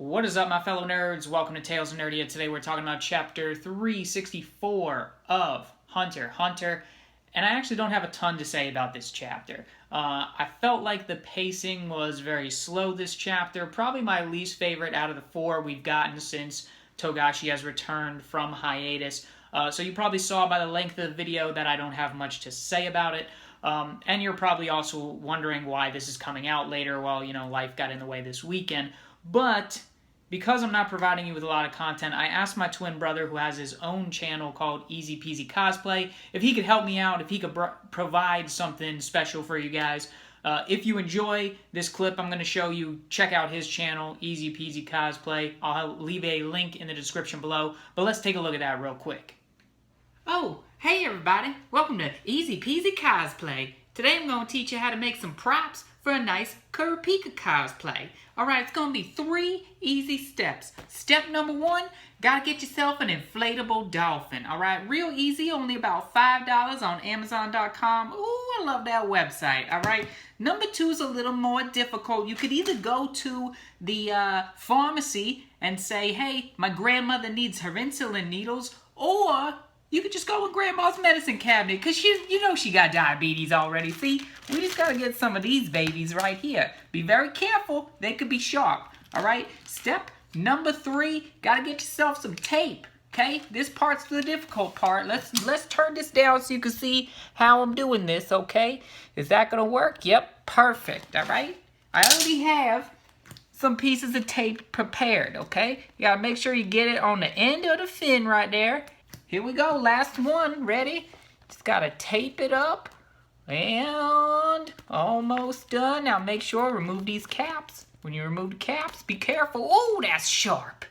What is up, my fellow nerds? Welcome to Tales of Nerdia. Today we're talking about chapter 364 of Hunter x Hunter, and I actually don't have a ton to say about this chapter. I felt like the pacing was very slow this chapter, probably my least favorite out of the four we've gotten since Togashi has returned from hiatus. So you probably saw by the length of the video that I don't have much to say about it. And you're probably also wondering why this is coming out later. Well, life got in the way this weekend. But because I'm not providing you with a lot of content, I asked my twin brother, who has his own channel called Easy Peasy Cosplay, if he could help me out, if he could provide something special for you guys. If you enjoy this clip I'm going to show you, check out his channel, Easy Peasy Cosplay. I'll leave a link in the description below, but let's take a look at that real quick. Oh, hey everybody, welcome to Easy Peasy Cosplay. Today I'm going to teach you how to make some props for a nice Kurapika cosplay. Alright, it's going to be 3 easy steps. Step number 1, gotta get yourself an inflatable dolphin. Alright, real easy, only about $5 on Amazon.com. Ooh, I love that website. Alright, number 2 is a little more difficult. You could either go to the pharmacy and say, hey, my grandmother needs her insulin needles, or you could just go with Grandma's medicine cabinet, because she got diabetes already. See, we just got to get some of these babies right here. Be very careful. They could be sharp. All right? Step number 3, got to get yourself some tape. Okay? This part's the difficult part. Let's turn this down so you can see how I'm doing this, okay? Is that going to work? Yep, perfect. All right? I already have some pieces of tape prepared, okay? You got to make sure you get it on the end of the fin right there. Here we go, last one, ready? Just gotta tape it up, and almost done. Now make sure, remove these caps. When you remove the caps, be careful. Oh, that's sharp.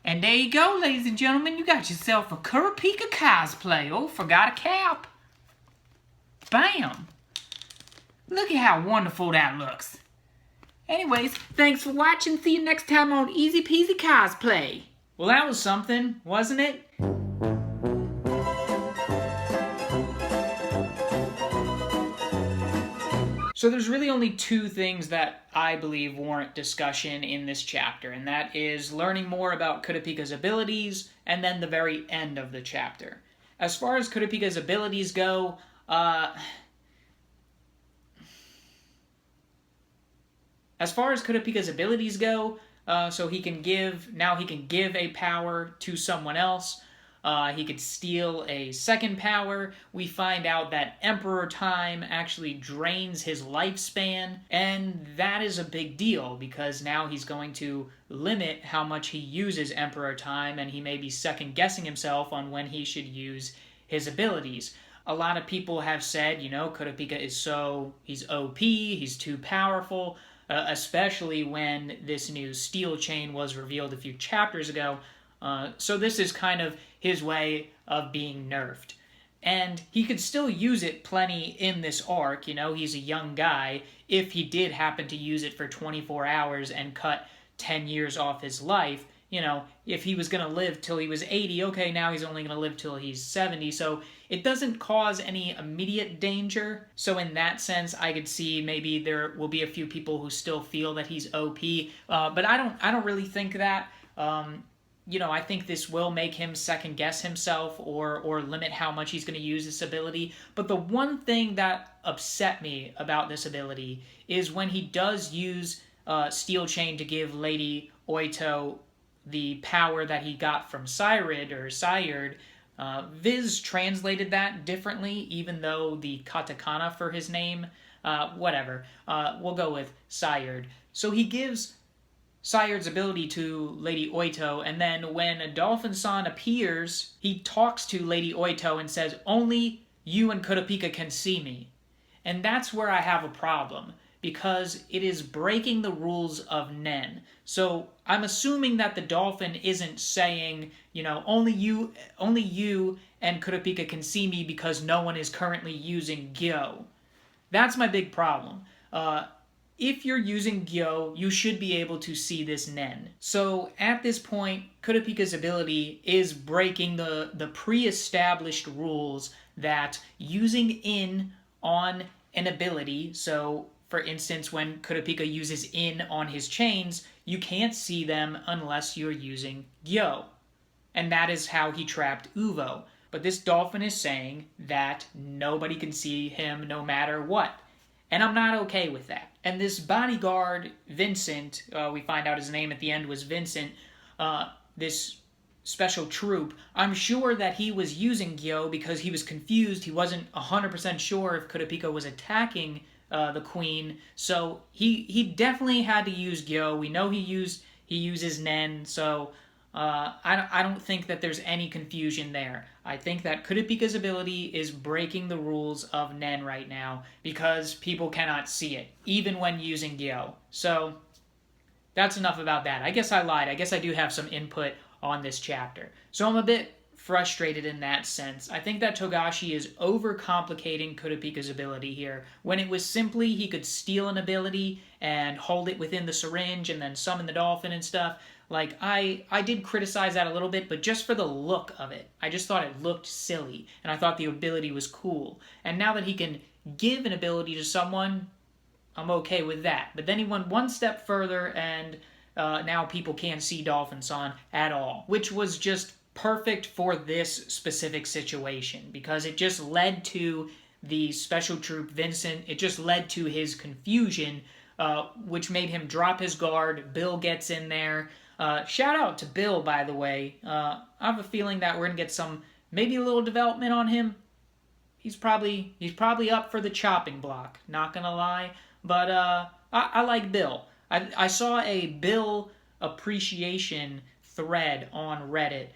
And there you go, ladies and gentlemen, you got yourself a Kurapika cosplay. Oh, forgot a cap. Bam. Look at how wonderful that looks. Anyways, thanks for watching. See you next time on Easy Peasy Cosplay. Well, that was something, wasn't it? So there's really only 2 things that I believe warrant discussion in this chapter, and that is learning more about Kurapika's abilities, and then the very end of the chapter. As far as Kurapika's abilities go, so he can give a power to someone else. He could steal a second power. We find out that Emperor Time actually drains his lifespan, and that is a big deal because now he's going to limit how much he uses Emperor Time, and he may be second-guessing himself on when he should use his abilities. A lot of people have said, Kurapika he's OP, he's too powerful, especially when this new steel chain was revealed a few chapters ago. So this is kind of his way of being nerfed. And he could still use it plenty in this arc, he's a young guy. If he did happen to use it for 24 hours and cut 10 years off his life, if he was going to live till he was 80, okay, now he's only going to live till he's 70, so it doesn't cause any immediate danger. So in that sense, I could see maybe there will be a few people who still feel that he's OP, but I don't really think that. I think this will make him second-guess himself or limit how much he's going to use this ability. But the one thing that upset me about this ability is when he does use Steel Chain to give Lady Oito the power that he got from Sayard. Viz translated that differently, even though the katakana for his name, whatever. We'll go with Sayard. So he gives Sayard's ability to Lady Oito, and then when a Dolphin-san appears, he talks to Lady Oito and says, only you and Kurapika can see me. And that's where I have a problem, because it is breaking the rules of Nen. So I'm assuming that the Dolphin isn't saying, only you and Kurapika can see me because no one is currently using Gyo. That's my big problem. If you're using Gyo, you should be able to see this Nen. So at this point, Kurapika's ability is breaking the pre-established rules that using in on an ability, so for instance when Kurapika uses in on his chains, You can't see them unless you're using Gyo. And that is how he trapped Uvo. But this dolphin is saying that nobody can see him no matter what. And I'm not okay with that. And this bodyguard, Vincent, we find out his name at the end was Vincent, this special troop, I'm sure that he was using Gyo because he was confused. He wasn't 100% sure if Kurapika was attacking the queen. So he definitely had to use Gyo. We know he uses Nen, so I don't think that there's any confusion there. I think that Kurapika's ability is breaking the rules of Nen right now because people cannot see it, even when using Gyo. So that's enough about that. I guess I lied. I guess I do have some input on this chapter. So I'm a bit frustrated in that sense. I think that Togashi is overcomplicating Kurapika's ability here, when it was simply he could steal an ability and hold it within the syringe and then summon the dolphin and stuff. Like, I did criticize that a little bit, but just for the look of it. I just thought it looked silly, and I thought the ability was cool. And now that he can give an ability to someone, I'm okay with that. But then he went one step further, and now people can't see Dolphin-san at all, which was just perfect for this specific situation, because it just led to the special troop Vincent. It just led to his confusion, which made him drop his guard. Bill gets in there. Shout out to Bill, by the way. I have a feeling that we're gonna get maybe a little development on him. He's probably up for the chopping block, not gonna lie. But I like Bill. I saw a Bill appreciation thread on Reddit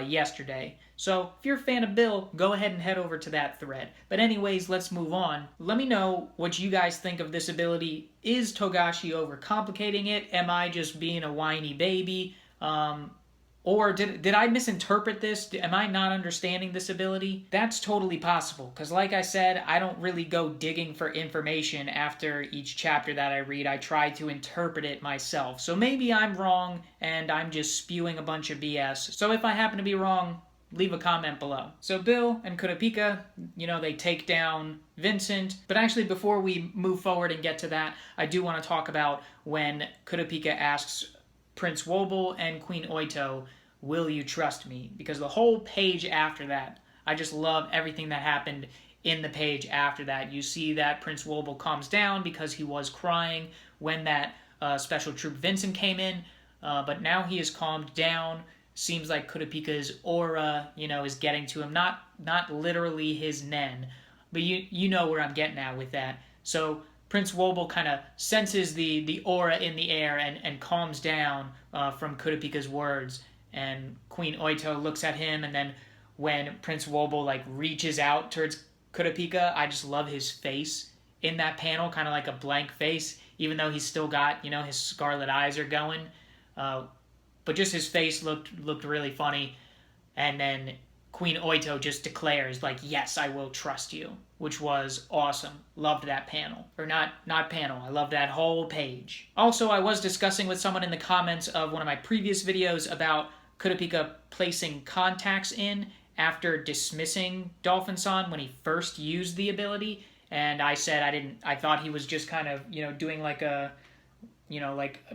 yesterday. So if you're a fan of Bill, go ahead and head over to that thread. But anyways, let's move on. Let me know what you guys think of this ability. Is Togashi overcomplicating it? Am I just being a whiny baby? Or did I misinterpret this? Am I not understanding this ability? That's totally possible, because like I said, I don't really go digging for information after each chapter that I read. I try to interpret it myself. So maybe I'm wrong, and I'm just spewing a bunch of BS. So if I happen to be wrong, leave a comment below. So Bill and Kurapika, they take down Vincent. But actually, before we move forward and get to that, I do want to talk about when Kurapika asks Prince Wobble and Queen Oito, will you trust me? Because the whole page after that, I just love everything that happened in the page after that. You see that Prince Wobble calms down because he was crying when that special troop Vincent came in, but now he is calmed down. Seems like Kurapika's aura, is getting to him. Not literally his Nen, but you know where I'm getting at with that. So Prince Wobble kind of senses the aura in the air and calms down from Kurapika's words. And Queen Oito looks at him, and then when Prince Wobble reaches out towards Kurapika, I just love his face in that panel, kind of like a blank face, even though he's still got, his scarlet eyes are going. But just his face looked really funny. And then Queen Oito just declares, yes, I will trust you, which was awesome. Loved that panel. Or not panel, I loved that whole page. Also, I was discussing with someone in the comments of one of my previous videos about Kurapika placing contacts in after dismissing Dolphin-san when he first used the ability. And I said I thought he was just kind of, doing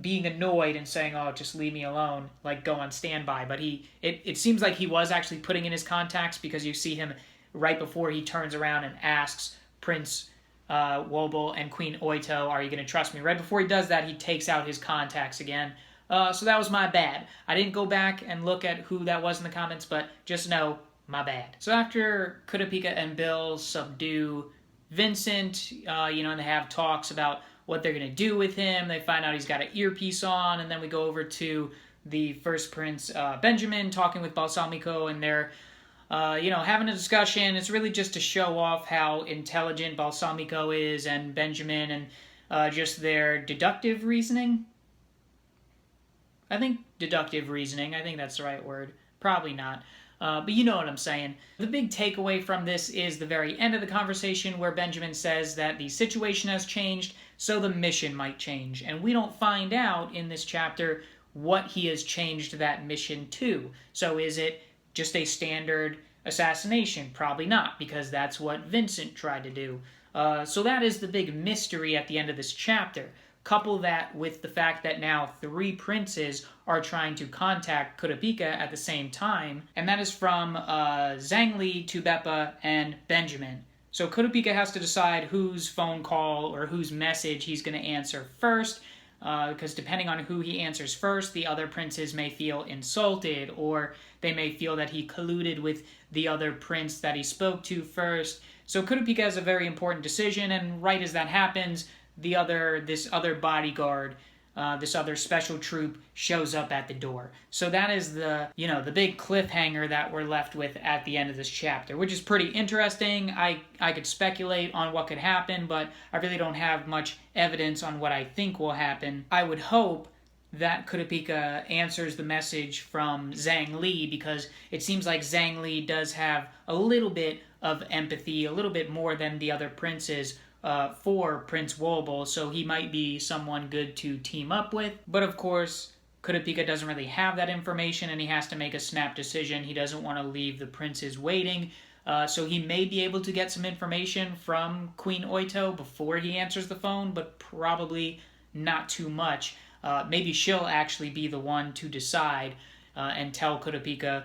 being annoyed and saying, oh, just leave me alone, go on standby. But it seems like he was actually putting in his contacts, because you see him right before he turns around and asks Prince Wobble and Queen Oito, are you going to trust me? Right before he does that, he takes out his contacts again. So that was my bad. I didn't go back and look at who that was in the comments, but just know, my bad. So after Kurapika and Bill subdue Vincent, and they have talks about what they're going to do with him. They find out he's got an earpiece on, and then we go over to the first prince, Benjamin, talking with Balsamico, and they're, having a discussion. It's really just to show off how intelligent Balsamico is and Benjamin, and just their deductive reasoning. I think deductive reasoning, I think that's the right word. Probably not. But you know what I'm saying. The big takeaway from this is the very end of the conversation, where Benjamin says that the situation has changed, so the mission might change. And we don't find out in this chapter what he has changed that mission to. So is it just a standard assassination? Probably not, because that's what Vincent tried to do. So that is the big mystery at the end of this chapter. Couple that with the fact that now 3 princes are trying to contact Kurapika at the same time, and that is from Zhangli, Tubepa, and Benjamin. So Kurapika has to decide whose phone call or whose message he's going to answer first, because depending on who he answers first, the other princes may feel insulted, or they may feel that he colluded with the other prince that he spoke to first. So Kurapika has a very important decision, and right as that happens, this other bodyguard, this other special troop shows up at the door. So that is the big cliffhanger that we're left with at the end of this chapter, which is pretty interesting. I could speculate on what could happen, but I really don't have much evidence on what I think will happen. I would hope that Kurapika answers the message from Zhang Li, because it seems like Zhang Li does have a little bit of empathy, a little bit more than the other princes, for Prince Wobble, so he might be someone good to team up with. But of course, Kurapika doesn't really have that information, and he has to make a snap decision. He doesn't want to leave the princes waiting, so he may be able to get some information from Queen Oito before he answers the phone, but probably not too much. Maybe she'll actually be the one to decide and tell Kurapika,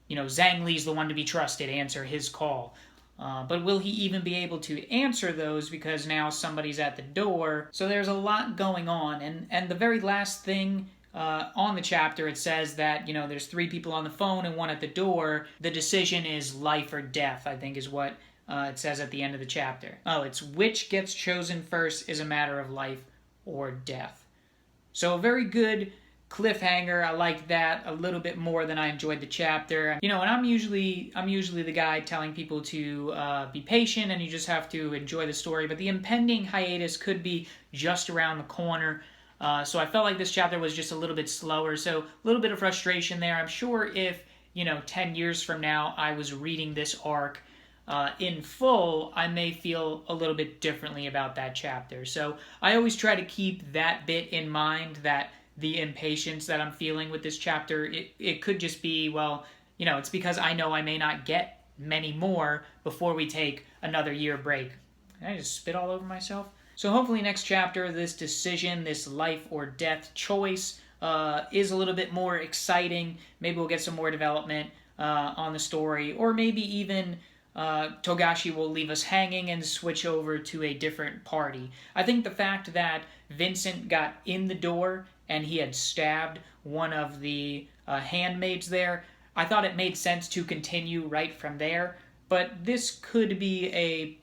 Zhang Li's the one to be trusted, answer his call. But will he even be able to answer those, because now somebody's at the door? So there's a lot going on. And the very last thing on the chapter, it says that, there's 3 people on the phone and 1 at the door. The decision is life or death, I think is what it says at the end of the chapter. Oh, it's which gets chosen first is a matter of life or death. So a very good cliffhanger. I liked that a little bit more than I enjoyed the chapter. And I'm usually the guy telling people to be patient, and you just have to enjoy the story. But the impending hiatus could be just around the corner. So I felt like this chapter was just a little bit slower. So a little bit of frustration there. I'm sure if 10 years from now I was reading this arc in full, I may feel a little bit differently about that chapter. So I always try to keep that bit in mind, that the impatience that I'm feeling with this chapter, it could just be, it's because I know I may not get many more before we take another year break. Did I just spit all over myself? So hopefully next chapter, this decision, this life or death choice, is a little bit more exciting. Maybe we'll get some more development on the story, or maybe even Togashi will leave us hanging and switch over to a different party. I think the fact that Vincent got in the door and he had stabbed one of the handmaids there, I thought it made sense to continue right from there, but this could be a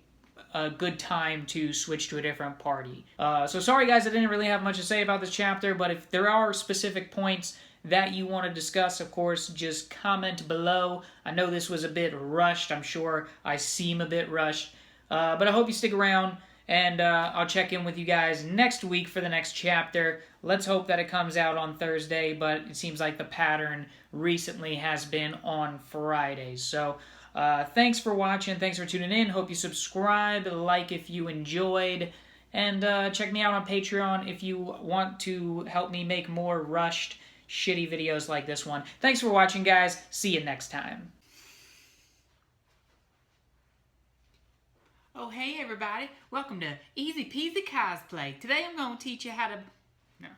good time to switch to a different party. So sorry guys, I didn't really have much to say about this chapter, but if there are specific points that you want to discuss, of course, just comment below. I know this was a bit rushed. I'm sure I seem a bit rushed, but I hope you stick around, and I'll check in with you guys next week for the next chapter. Let's hope that it comes out on Thursday, but it seems like the pattern recently has been on Fridays. So thanks for watching. Thanks for tuning in. Hope you subscribe, like if you enjoyed, and check me out on Patreon if you want to help me make more rushed, shitty videos like this one. Thanks for watching, guys. See you next time. Oh, hey, everybody. Welcome to Easy Peasy Cosplay. Today I'm going to teach you how to... No.